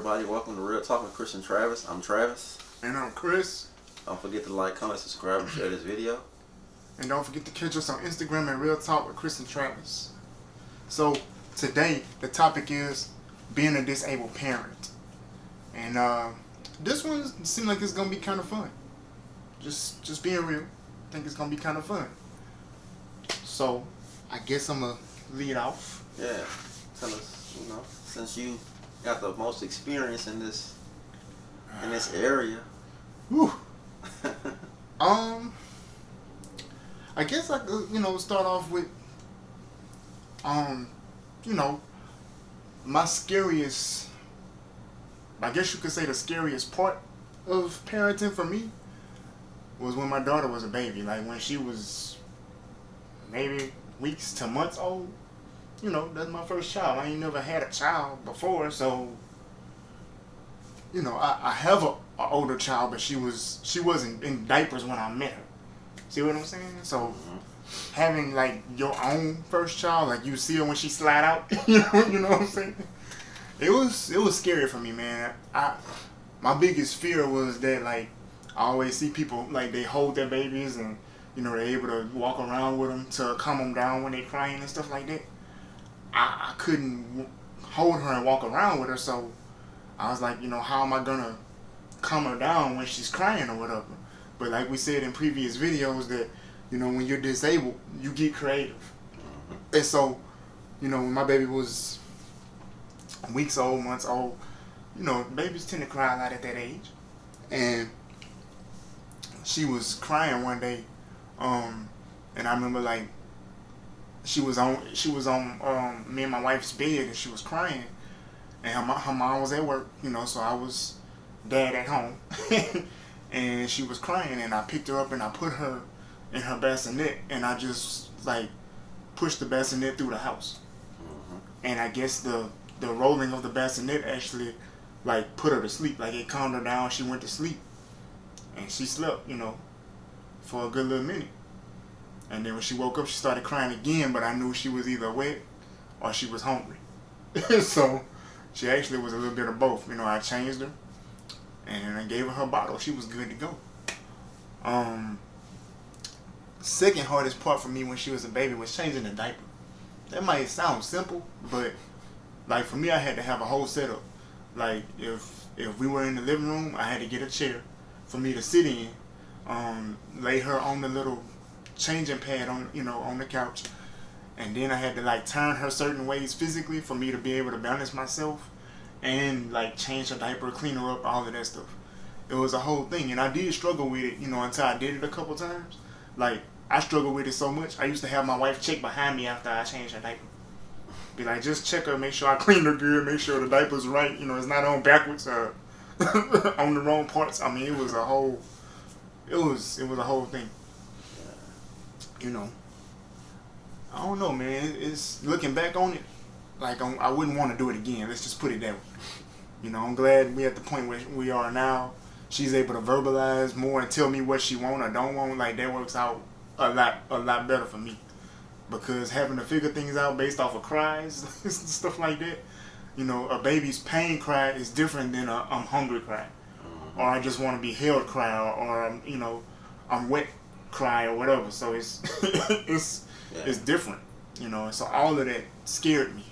everybody. Welcome to Real Talk with Chris and Travis. I'm Travis. And I'm Chris. Don't forget to like, comment, subscribe, and share this video. And don't forget to catch us on Instagram at Real Talk with Chris and Travis. So today the topic is being a disabled parent, and this one seems like it's gonna be kind of fun. Just being real, I think it's gonna be kind of fun. So I guess I'm gonna lead off. Yeah, tell us, since you got the most experience in this area. Whew. I guess I could, start off with, my scariest, I guess you could say the scariest part of parenting for me was when my daughter was a baby. Like when she was maybe weeks to months old. That's my first child. I ain't never had a child before, so I have a older child, but she wasn't in diapers when I met her. See what I'm saying? So having like your own first child, like you see her when she slide out, you know what I'm saying? It was scary for me, man. My biggest fear was that like I always see people like they hold their babies and they're able to walk around with them to calm them down when they're crying and stuff like that. I couldn't hold her and walk around with her, so I was like, how am I gonna calm her down when she's crying or whatever? But like we said in previous videos that, when you're disabled, you get creative. And so, when my baby was weeks old, months old, babies tend to cry a lot at that age. And she was crying one day, and I remember like she was on me and my wife's bed and she was crying, and her mom was at work, so I was dad at home. And she was crying, and I picked her up and I put her in her bassinet, and I just like pushed the bassinet through the house. And I guess the rolling of the bassinet actually like put her to sleep. Like it calmed her down. She went to sleep, and she slept, for a good little minute. And then when she woke up, she started crying again, but I knew she was either wet or she was hungry. So she actually was a little bit of both. I changed her and I gave her bottle. She was good to go. Second hardest part for me when she was a baby was changing the diaper. That might sound simple, but like for me, I had to have a whole setup. Like if we were in the living room, I had to get a chair for me to sit in, lay her on the little changing pad on the couch, and then I had to like turn her certain ways physically for me to be able to balance myself and like change her diaper, clean her up, all of that stuff. It was a whole thing, and I did struggle with it, until I did it a couple times. Like I struggled with it so much, I used to have my wife check behind me after I changed her diaper. Be like, just check her, make sure I cleaned her good, make sure the diaper's right, it's not on backwards or on the wrong parts. I mean, it was a whole thing. I don't know, man. It's looking back on it, like I wouldn't want to do it again. Let's just put it that way. I'm glad we at the point where we are now. She's able to verbalize more and tell me what she want or don't want. Like that works out a lot better for me, because having to figure things out based off of cries and stuff like that. A baby's pain cry is different than a I'm hungry cry, or I just want to be held cry, or I'm wet cry or whatever. So it's it's different, so all of that scared me.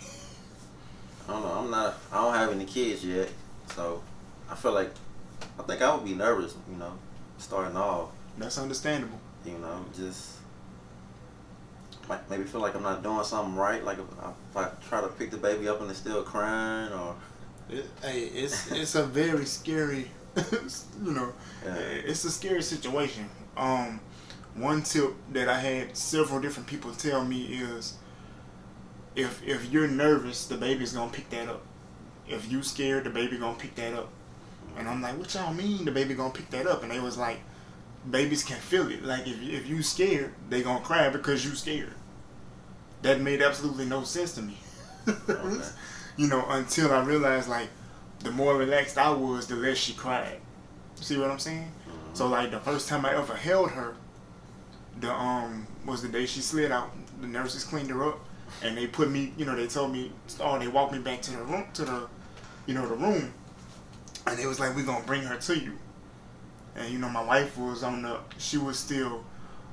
I don't know. I don't have any kids yet, so I think I would be nervous, starting off. That's understandable. Just maybe feel like I'm not doing something right. Like if I try to pick the baby up and it's still crying, or it's a very scary, it's a scary situation. One tip that I had several different people tell me is, if you're nervous, the baby's gonna pick that up. If you scared, the baby gonna pick that up. And I'm like, what y'all mean the baby gonna pick that up? And they was like, babies can feel it. Like if you scared, they gonna cry because you scared. That made absolutely no sense to me. Okay. Until I realized like the more relaxed I was, the less she cried. See what I'm saying? Mm-hmm. So like the first time I ever held her, was the day she slid out. The nurses cleaned her up, and they put me, they told me, they walked me back to the room, the room, And it was like, we're gonna bring her to you. And you know, my wife was she was still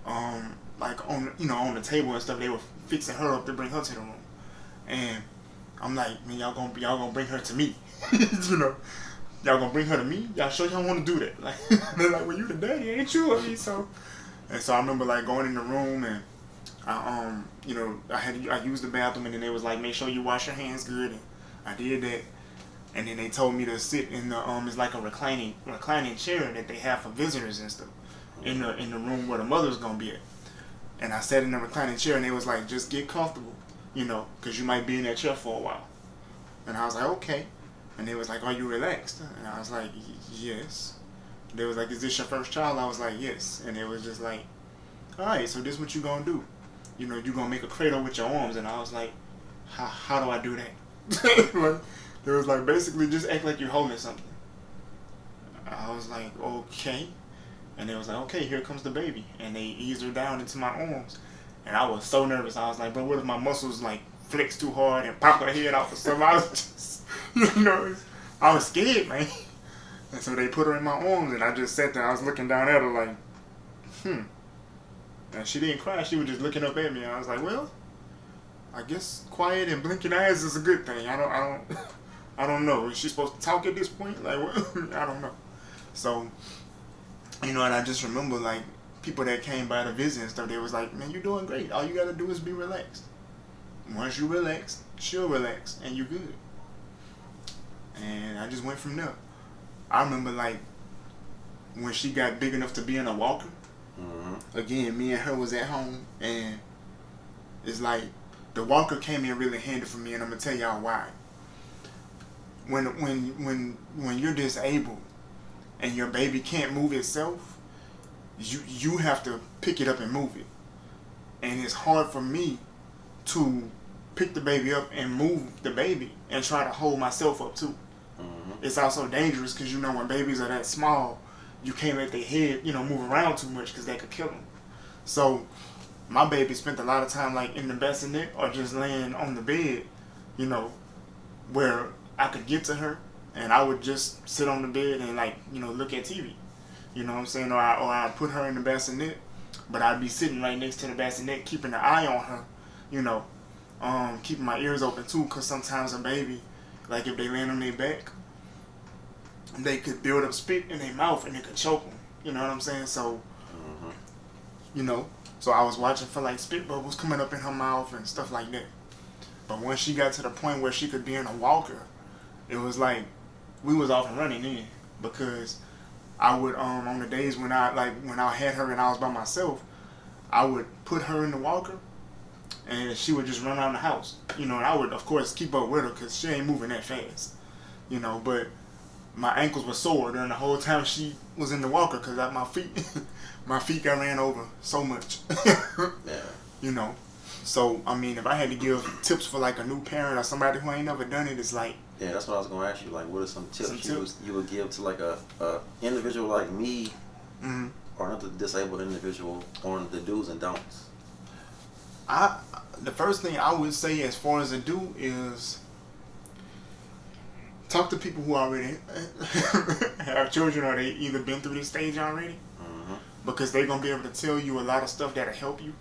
like on on the table and stuff. They were fixing her up to bring her to the room. And I'm like, man, y'all gonna bring her to me. You know, y'all gonna bring her to me? Y'all sure y'all want to do that? Like, they're like, well, you the daddy, ain't you? I mean, so I remember like going in the room, and I used the bathroom, and then they was like, make sure you wash your hands good, and I did that. And then they told me to sit in the it's like a reclining chair that they have for visitors and stuff in the room where the mother's gonna be at. And I sat in the reclining chair, and they was like, just get comfortable, because you might be in that chair for a while. And I was like, okay. And they was like, are you relaxed? And I was like, yes. They was like, is this your first child? I was like, yes. And it was just like, all right, so this is what you gonna do. You gonna make a cradle with your arms. And I was like, how do I do that? Like, they was like, basically just act like you're holding something. I was like, okay. And they was like, okay, here comes the baby. And they eased her down into my arms. And I was so nervous. I was like, bro, what if my muscles like flex too hard and pop her head off or something? I was just, I was scared, man. And so they put her in my arms, and I just sat there. I was looking down at her like, And she didn't cry. She was just looking up at me. And I was like, well, I guess quiet and blinking eyes is a good thing. I don't know. Is she supposed to talk at this point? Like, I don't know. So, and I just remember, like, people that came by to visit and stuff, they was like, man, you're doing great. All you got to do is be relaxed. Once you relax, she'll relax, and you good. And I just went from there. I remember, like, when she got big enough to be in a walker, again, me and her was at home, and it's like, the walker came in really handy for me, and I'm going to tell y'all why. When you're disabled and your baby can't move itself, you have to pick it up and move it. And it's hard for me to pick the baby up and move the baby and try to hold myself up too. It's also dangerous because when babies are that small, you can't let their head move around too much because that could kill them. So my baby spent a lot of time like in the bassinet or just laying on the bed, where I could get to her, and I would just sit on the bed and like look at TV. You know what I'm saying? Or I'd put her in the bassinet, but I'd be sitting right next to the bassinet, keeping an eye on her, keeping my ears open too, because sometimes a baby, like if they land on their back, they could build up spit in their mouth and it could choke them. You know what I'm saying? So, so I was watching for like spit bubbles coming up in her mouth and stuff like that. But once she got to the point where she could be in a walker, it was like we was off and running then, because I would on the days when I had her and I was by myself, I would put her in the walker and she would just run around the house, and I would of course keep up with her because she ain't moving that fast, but my ankles were sore during the whole time she was in the walker because my feet got ran over so much. Yeah. So I mean, if I had to give tips for like a new parent or somebody who ain't never done it, it's like, yeah, that's what I was gonna ask you. Like, what are some tips you would give to like a individual like me, or another disabled individual on the do's and don'ts? The first thing I would say as far as a do is talk to people who already have children, or they either been through this stage already, because they're gonna be able to tell you a lot of stuff that'll help you.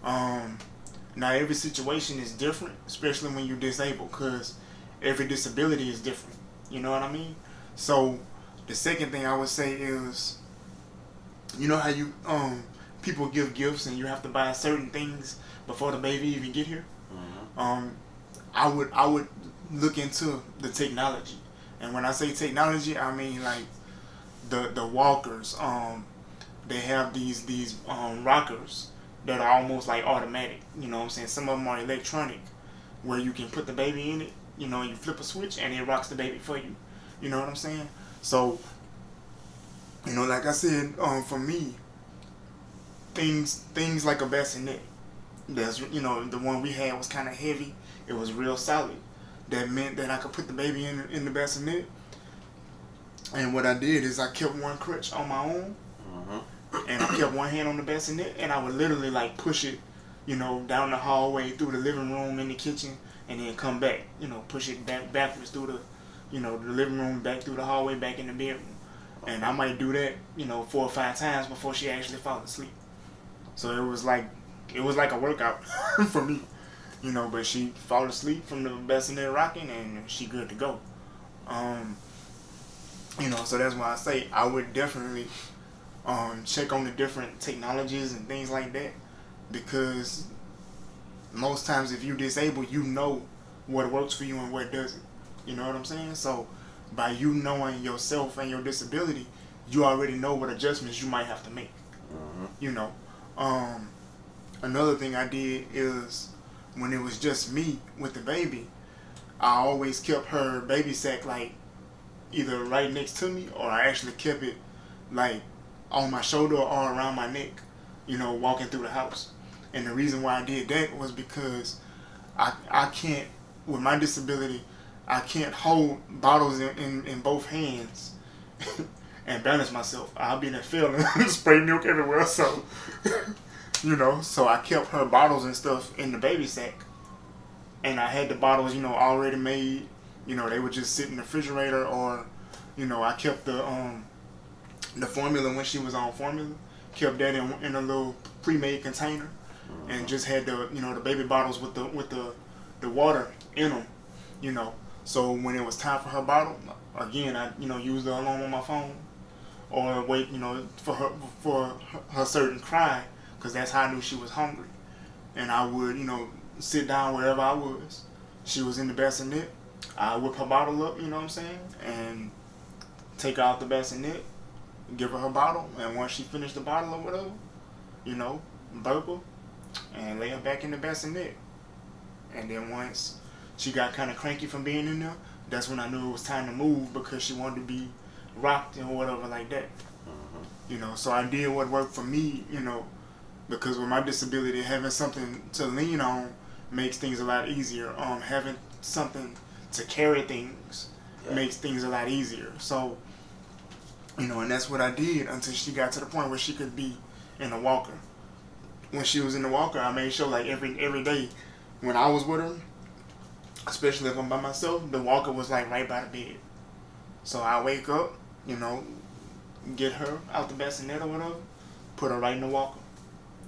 Now every situation is different, especially when you're disabled, because every disability is different. You know what I mean? So the second thing I would say is, how you people give gifts and you have to buy certain things before the baby even get here. I would look into the technology, and when I say technology, I mean like the walkers. They have these rockers that are almost like automatic. You know what I'm saying? Some of them are electronic, where you can put the baby in it, and you flip a switch and it rocks the baby for you. You know what I'm saying? So, like I said, for me, things like a bassinet. That's the one we had was kind of heavy. It was real solid. That meant that I could put the baby in the bassinet. And what I did is I kept one crutch on my own, and I kept one hand on the bassinet, and I would literally like push it, down the hallway, through the living room, in the kitchen, and then come back, push it backwards through the living room, back through the hallway, back in the bedroom. And I might do that, 4 or 5 times before she actually falls asleep. So it was like a workout for me, but she fall asleep from the bassinet rocking and she good to go. So that's why I say I would definitely check on the different technologies and things like that, because most times if you're disabled, you know what works for you and what doesn't. You know what I'm saying? So by you knowing yourself and your disability, you already know what adjustments you might have to make. Another thing I did is when it was just me with the baby, I always kept her baby sack like either right next to me, or I actually kept it like on my shoulder or around my neck, walking through the house. And the reason why I did that was because I can't, with my disability, I can't hold bottles in both hands and balance myself. I'll be in a field and spray milk everywhere. So, so I kept her bottles and stuff in the baby sack. And I had the bottles, already made. They would just sit in the refrigerator, or, I kept the formula when she was on formula, kept that in a little pre-made container, and just had the, the baby bottles with the water in them, So when it was time for her bottle, again, I, use the alarm on my phone, or wait, for her certain cry, because that's how I knew she was hungry. And I would, sit down wherever I was. She was in the bassinet. I whip her bottle up, and take her out the bassinet, give her bottle, and once she finished the bottle or whatever, burp her, and lay her back in the bassinet. And then once she got kind of cranky from being in there, that's when I knew it was time to move, because she wanted to be rocked and whatever like that. So I did what worked for me, because with my disability, having something to lean on makes things a lot easier. Having something to carry things makes things a lot easier. So, and that's what I did until she got to the point where she could be in a walker. When she was in the walker, I made sure like every day when I was with her, especially if I'm by myself, the walker was like right by the bed. So I wake up, get her out the bassinet or whatever, put her right in the walker.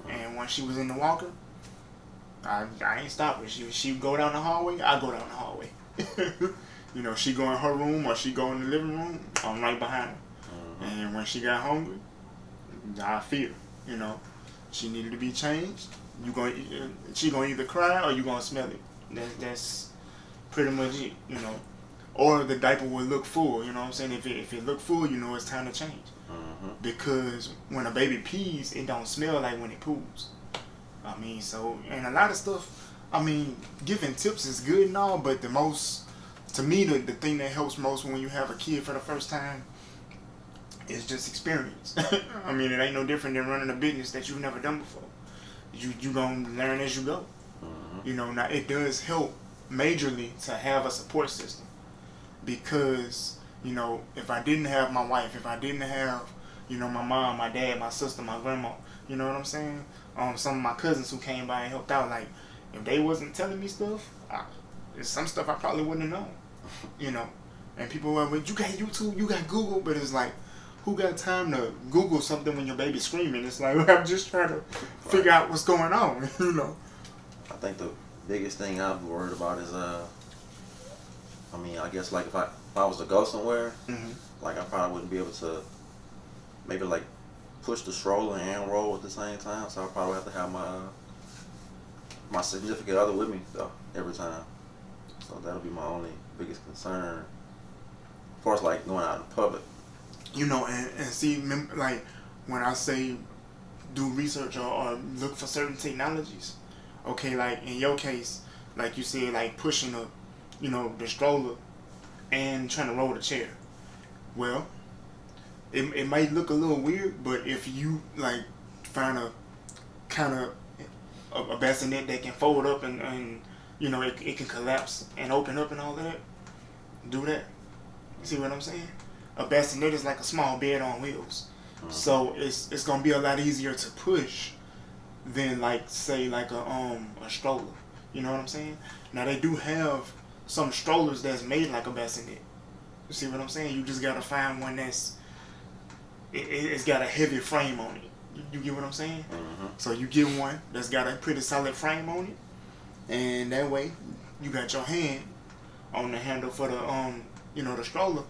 And when she was in the walker, I ain't stopping. She go down the hallway, I go down the hallway. She go in her room or she go in the living room, I'm right behind her. And when she got hungry, I fear, she needed to be changed. She gonna either cry or you gonna smell it. That's pretty much it, Or the diaper will look full, you know what I'm saying? If it look full, it's time to change. Because when a baby pees, it don't smell like when it poos. And a lot of stuff, giving tips is good and all, but to me, the thing that helps most when you have a kid for the first time is just experience. It ain't no different than running a business that you've never done before. You gonna learn as you go. Now it does help majorly to have a support system, because, if I didn't have my wife, if I didn't have, my mom, my dad, my sister, my grandma, you know what I'm saying? Some of my cousins who came by and helped out, like, if they wasn't telling me stuff, some stuff I probably wouldn't have known, And people were like, you got YouTube, you got Google, but it's like, who got time to Google something when your baby's screaming? It's like, I'm just trying to figure out what's going on, I think the biggest thing I'm worried about is, I guess like if I was to go somewhere, like I probably wouldn't be able to maybe like push the stroller and roll at the same time. So I probably have to have my significant other with me though every time. So that'll be my only biggest concern as far as like going out in public. And see, like when I say do research or look for certain technologies, okay, like in your case, like you said, like pushing the stroller and trying to roll the chair. Well, it might look a little weird, but if you like find a kind of a bassinet that can fold up and it can collapse and open up and all that, do that. See what I'm saying? A bassinet is like a small bed on wheels. So it's gonna be a lot easier to push than like say like a stroller. You know what I'm saying? Now they do have some strollers that's made like a bassinet. You see what I'm saying? You just gotta find one it's got a heavy frame on it. You get what I'm saying? Mm-hmm. So you get one that's got a pretty solid frame on it, and that way you got your hand on the handle for the the stroller,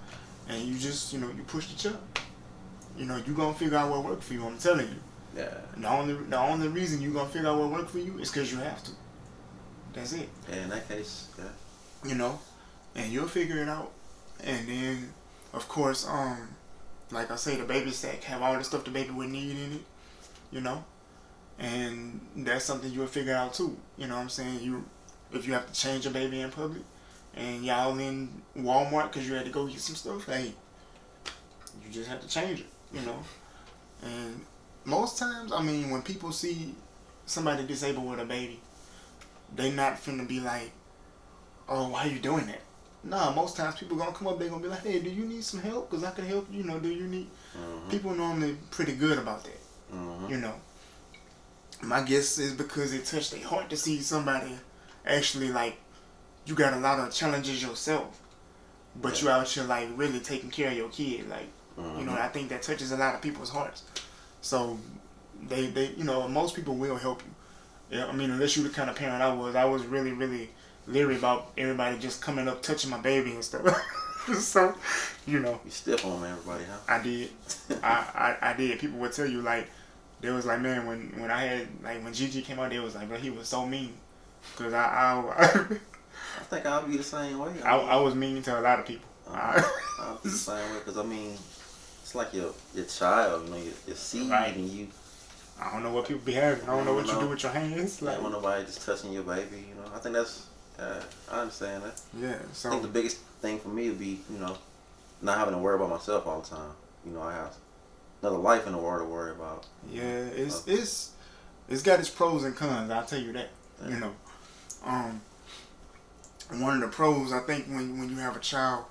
and you just you push the chuck. You gonna figure out what works for you. I'm telling you. Yeah. The only reason you gonna figure out what works for you is because you have to. That's it. Yeah, in that case, yeah. And you'll figure it out. And then, of course, like I say, the baby sack have all the stuff the baby would need in it, and that's something you'll figure out too. You know what I'm saying? If you have to change a baby in public, and y'all in Walmart because you had to go get some stuff, hey, you just have to change it, And most times, I mean, when people see somebody disabled with a baby, they not finna be like, oh, why you doing that? Nah, most times people gonna come up, they gonna be like, hey, do you need some help? Because I can help you, do you need... Mm-hmm. People normally pretty good about that, Mm-hmm. My guess is because it touched their heart to see somebody actually, like, you got a lot of challenges yourself, but you out here, like, really taking care of your kid, like, Mm-hmm. I think that touches a lot of people's hearts. So, they most people will help you. Yeah, I mean, unless you the kind of parent I was really, really leery about everybody just coming up touching my baby and stuff. So, You stiff on everybody, huh? I did. I did. People would tell you, like, they was like, man, when I had, like, when Gigi came out, they was like, bro, he was so mean. Because I think I'll be the same way. I was mean to a lot of people. I'll be the same way because, I mean, it's like your child, your seed, Right. and you... I don't know what people be having. I don't know what you do with your hands. Like, Like, when nobody just touching your baby, I think that's... I understand that. yeah, I so... think the biggest thing for me would be, not having to worry about myself all the time. I have another life in the world to worry about. Yeah, it's got its pros and cons. I'll tell you that. Yeah. One of the pros, I think, when you have a child,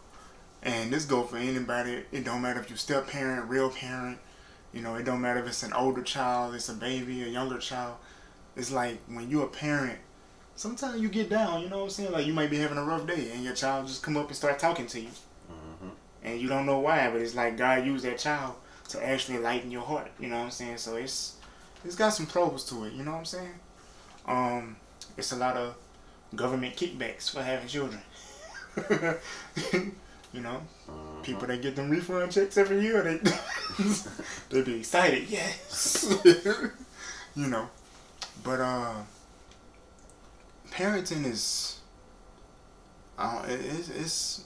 and this go for anybody, it don't matter if you step parent, real parent, it don't matter if it's an older child, it's a baby, a younger child. It's like when you're a parent, sometimes you get down. You know what I'm saying? Like, you might be having a rough day, and your child just come up and start talking to you, Mm-hmm. and you don't know why, but it's like God used that child to actually lighten your heart. You know what I'm saying? So it's got some pros to it. You know what I'm saying? It's a lot of government kickbacks for having children. Mm-hmm. People that get them refund checks every year, they be excited. Yes. But parenting is it's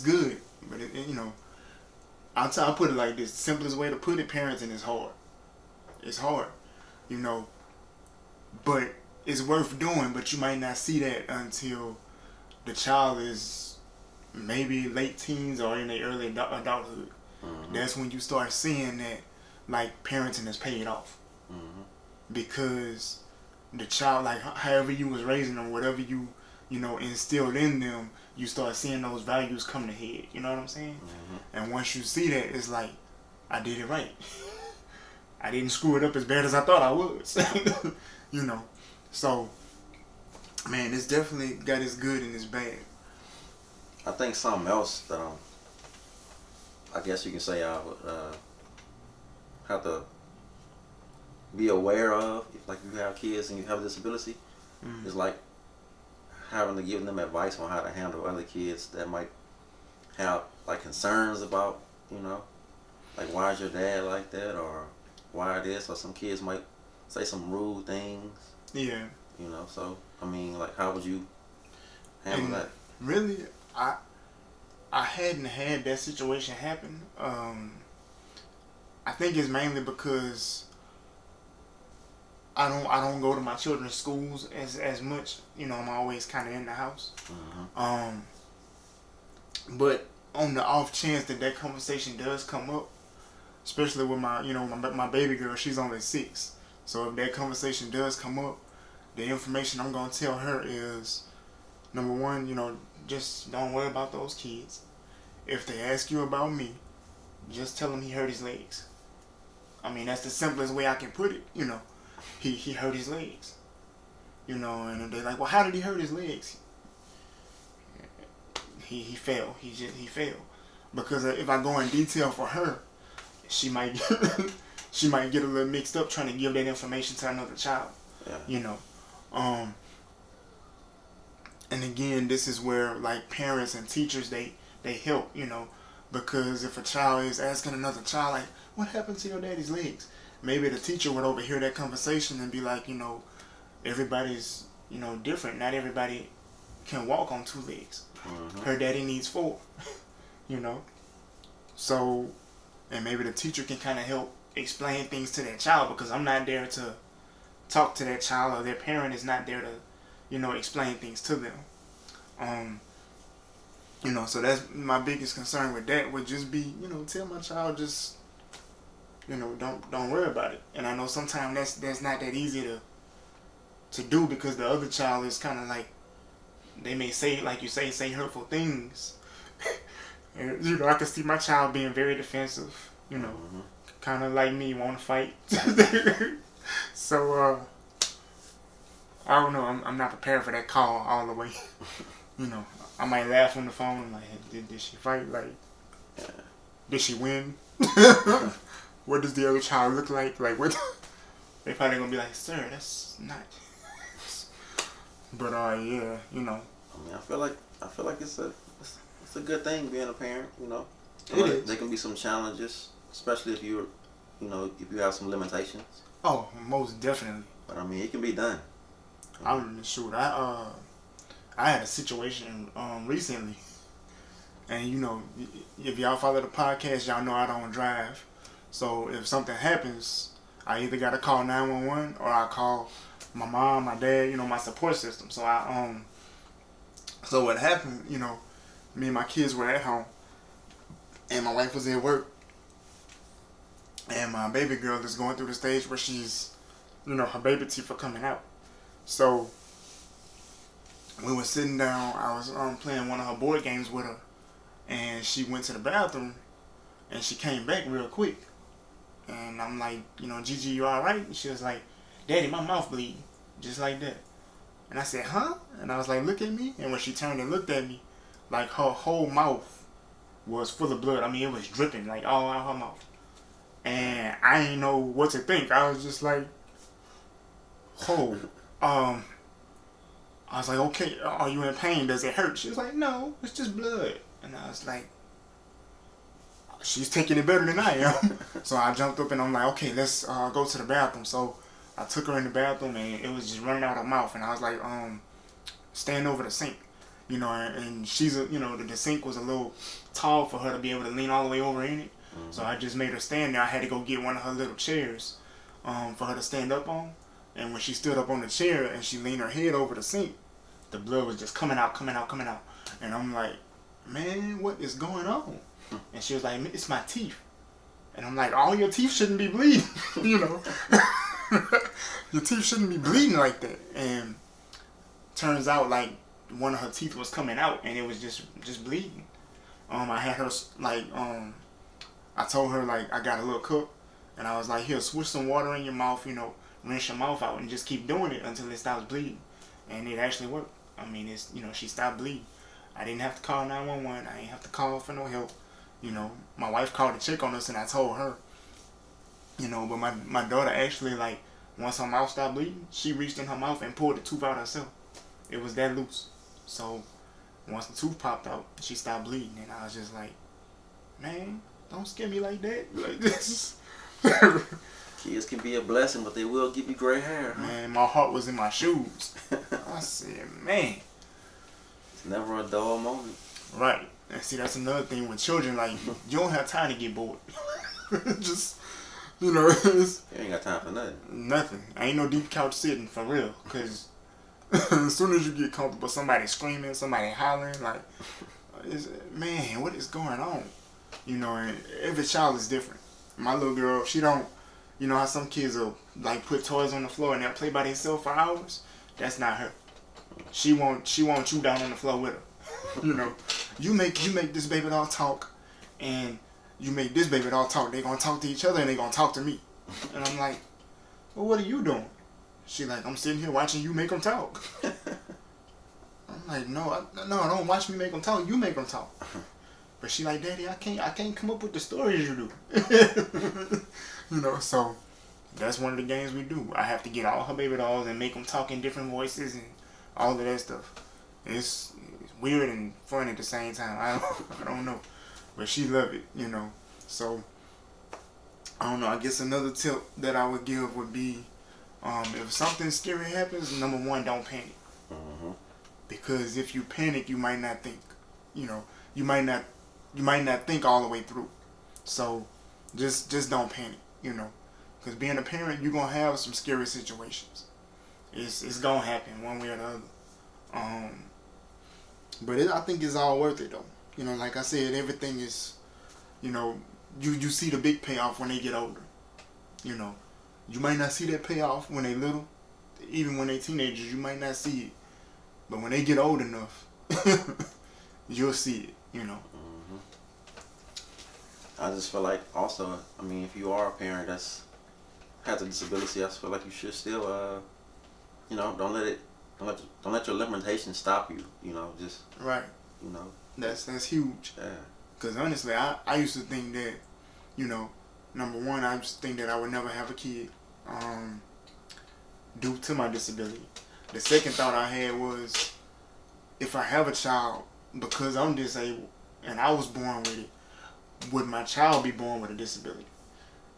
good, but I'll put it like this: the simplest way to put it, parenting is hard. It's hard, but it's worth doing. But you might not see that until the child is maybe late teens or in their early adulthood. Mm-hmm. That's when you start seeing that, like, parenting is paid off. Mm-hmm. Because the child, like, however you was raising them, whatever you instilled in them, you start seeing those values come to head. You know what I'm saying? Mm-hmm. And once you see that, it's like, I did it right. I didn't screw it up as bad as I thought I was. So, man, it's definitely got its good and its bad. I think something else that I guess you can say I would have to be aware of if, like, you have kids and you have a disability, is like having to give them advice on how to handle other kids that might have, like, concerns about, like, why is your dad like that, or why this, or some kids might say some rude things. Yeah. So, I mean, like, how would you handle that? Really, I hadn't had that situation happen. I think it's mainly because I don't go to my children's schools as much. I'm always kind of in the house. Mm-hmm. But on the off chance that conversation does come up, especially with my baby girl, she's only 6. So if that conversation does come up, the information I'm gonna tell her is, number one, just don't worry about those kids. If they ask you about me, just tell them he hurt his legs. I mean, that's the simplest way I can put it. He hurt his legs. And if they're like, well, how did he hurt his legs? He fell. He fell. because if I go in detail for her, she might she might get a little mixed up trying to give that information to another child. Yeah. You know, and again, this is where like parents and teachers they help. You know, because if a child is asking another child like, "What happened to your daddy's legs?" Maybe the teacher would overhear that conversation and be like, you know, everybody's, you know, different. Not everybody can walk on 2 legs. Mm-hmm. Her daddy needs 4. You know, so, and maybe the teacher can kind of help explain things to that child, because I'm not there to talk to that child, or their parent is not there to, you know, explain things to them. You know, so that's my biggest concern with that, would just be, you know, tell my child just, you know, don't worry about it. And I know sometimes that's not that easy to do, because the other child is kind of like, they may say, like you say hurtful things. And, you know, I can see my child being very defensive, you know, kind of like me, want to fight. So, I don't know, I'm not prepared for that call all the way. You know, I might laugh on the phone, I'm like, hey, did she fight? Like, did she win? What does the other child look like? Like, what? They probably gonna be like, sir, that's not. But yeah, you know. I mean, I feel like it's a good thing being a parent. You know, It is. There can be some challenges, especially if you have some limitations. Oh, most definitely. But I mean, it can be done. I'm sure. I had a situation recently, and you know, if y'all follow the podcast, y'all know I don't drive. So if something happens, I either gotta call 911 or I call my mom, my dad, you know, my support system. So so what happened, you know, me and my kids were at home, and my wife was at work, and my baby girl is going through the stage where she's, you know, her baby teeth are coming out. So we were sitting down, I was playing one of her board games with her, and she went to the bathroom, and she came back real quick. And I'm like, you know, Gigi, you alright? And she was like, Daddy, my mouth bleeding. Just like that. And I said, huh? And I was like, look at me. And when she turned and looked at me, like her whole mouth was full of blood. I mean, it was dripping like all out her mouth. And I didn't know what to think. I was just like, oh. I was like, okay, are you in pain? Does it hurt? She was like, no, it's just blood. And I was like, she's taking it better than I am. So I jumped up and I'm like, okay, let's go to the bathroom. So I took her in the bathroom and it was just running out of her mouth. And I was like, stand over the sink. You know, and she's, you know, the sink was a little tall for her to be able to lean all the way over in it. Mm-hmm. So I just made her stand there. I had to go get one of her little chairs for her to stand up on. And when she stood up on the chair and she leaned her head over the sink, the blood was just coming out. And I'm like, man, what is going on? And she was like, it's my teeth. And I'm like, all your teeth shouldn't be bleeding. You know, your teeth shouldn't be bleeding like that. And turns out like one of her teeth was coming out and it was just bleeding. I had her like, I told her like, I got a little cup and I was like, here, swish some water in your mouth, you know, rinse your mouth out and just keep doing it until it stops bleeding. And it actually worked. I mean, it's, you know, she stopped bleeding. I didn't have to call 911. I didn't have to call for no help. You know, my wife called to check on us and I told her. You know, but my daughter actually, like, once her mouth stopped bleeding, she reached in her mouth and pulled the tooth out herself. It was that loose. So, once the tooth popped out, she stopped bleeding. And I was just like, man, don't scare me like that. Like this. Kids can be a blessing, but they will give you gray hair. Huh? Man, my heart was in my shoes. I said, man. It's never a dull moment. Right. And see, that's another thing with children. Like, you don't have time to get bored. Just, you know. It's, you ain't got time for nothing. Nothing. Ain't no deep couch sitting, for real. Because as soon as you get comfortable, somebody screaming, somebody hollering, like, man, what is going on? You know, and every child is different. My little girl, she don't, you know how some kids will, like, put toys on the floor and they'll play by themselves for hours? That's not her. She want you down on the floor with her. You know, you make this baby doll talk, and you make this baby doll talk. They gonna talk to each other and they gonna talk to me. And I'm like, well, what are you doing? She like, I'm sitting here watching you make them talk. I'm like, no, don't watch me make them talk. You make them talk. But she like, Daddy, I can't come up with the stories you do. You know, so that's one of the games we do. I have to get all her baby dolls and make them talk in different voices and all of that stuff. It's weird and fun at the same time. I don't know, but she love it, you know. So I don't know. I guess another tip that I would give would be, if something scary happens, number one, don't panic. Mm-hmm. Because if you panic, you might not think. You know, you might not think all the way through. So just don't panic. You know, because being a parent, you're gonna have some scary situations. It's gonna happen one way or the other. But I think it's all worth it though. You know, like I said, everything is, you know, you see the big payoff when they get older. You know, you might not see that payoff when they little, even when they teenagers, you might not see it. But when they get old enough, you'll see it. You know. Mm-hmm. I just feel like also, I mean, if you are a parent that's has a disability, I just feel like you should still, you know, don't let your limitations stop you. You know, just right. You know, that's huge. Yeah. Because honestly, I used to think that, you know, number one, I used to think that I would never have a kid, due to my disability. The second thought I had was, if I have a child because I'm disabled and I was born with it, would my child be born with a disability?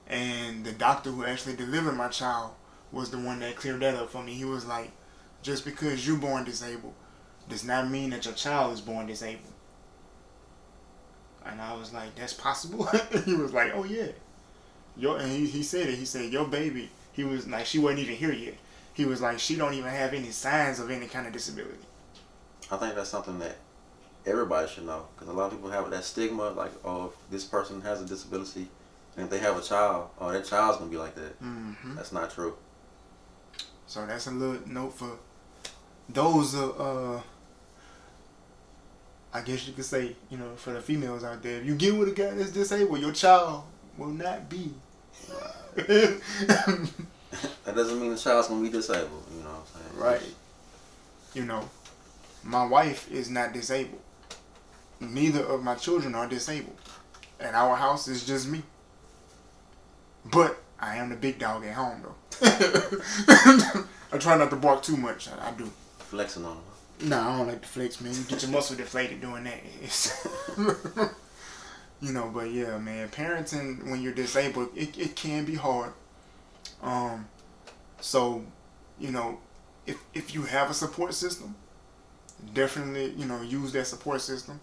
And the doctor who actually delivered my child was the one that cleared that up for me. He was like, just because you're born disabled does not mean that your child is born disabled. And I was like, that's possible? He was like, oh yeah. And he said it. He said, your baby, he was like, she wasn't even here yet. He was like, she don't even have any signs of any kind of disability. I think that's something that everybody should know, because a lot of people have that stigma, like, oh, if this person has a disability, and if they have a child, oh, that child's gonna be like that. Mm-hmm. That's not true. So that's a little note for those, I guess you could say, you know, for the females out there. If you get with a guy that's disabled, your child will not be. That doesn't mean the child's gonna be disabled. You know what I'm saying? Right. You know, my wife is not disabled. Neither of my children are disabled. At our house, it's just me. But I am the big dog at home, though. I try not to bark too much. I do. Flexing on them. Nah, I don't like to flex, man. You get your muscle deflated doing that. You know, but yeah, man. Parenting when you're disabled, it can be hard. So, you know, if you have a support system, definitely, you know, use that support system.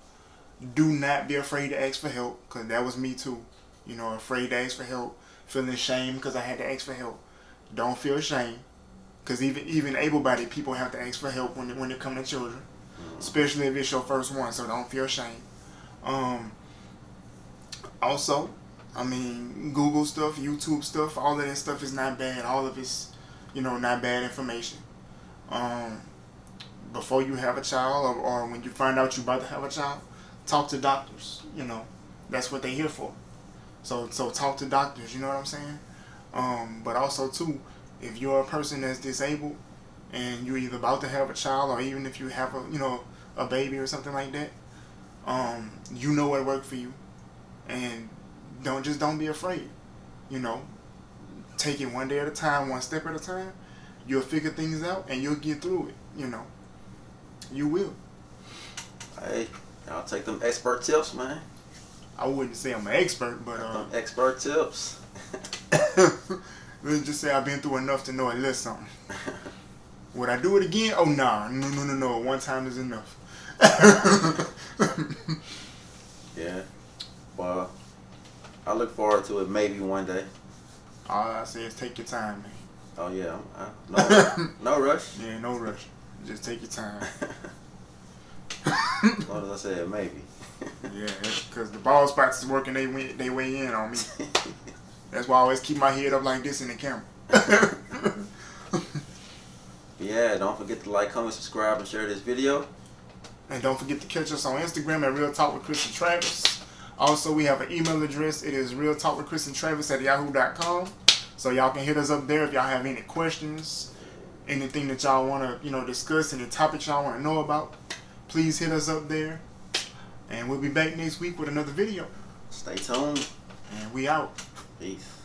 Do not be afraid to ask for help, because that was me too. You know, afraid to ask for help, feeling shame because I had to ask for help. Don't feel shame, because even able-bodied people have to ask for help when it comes to children, especially if it's your first one. So don't feel shame. Also, I mean, Google stuff, YouTube stuff, all of that stuff is not bad. All of it's, you know, not bad information. Before you have a child, or when you find out you're about to have a child, talk to doctors. You know, that's what they're here for. So talk to doctors. You know what I'm saying? But also too, if you're a person that's disabled and you're either about to have a child, or even if you have a baby or something like that, you know what worked for you, and don't be afraid. You know, take it one day at a time, one step at a time. You'll figure things out and you'll get through it. You know, you will. Hey, y'all take them expert tips, man. I wouldn't say I'm an expert, but them expert tips. Let's just say I've been through enough to know a little something. Would I do it again? Oh, nah. No. One time is enough. Yeah. Well, I look forward to it maybe one day. All I say is take your time, man. Oh, yeah. No rush. Yeah, no rush. Just take your time. What did I say? Maybe. Yeah, because the ball spots is working they way in on me. That's why I always keep my head up like this in the camera. Yeah, don't forget to like, comment, subscribe, and share this video. And don't forget to catch us on Instagram at Real Talk with Chris and Travis. Also, we have an email address. It is realtalkwithchrisandtravis@yahoo.com. So y'all can hit us up there if y'all have any questions, anything that y'all want to discuss, any topics y'all want to know about. Please hit us up there. And we'll be back next week with another video. Stay tuned. And we out. Peace.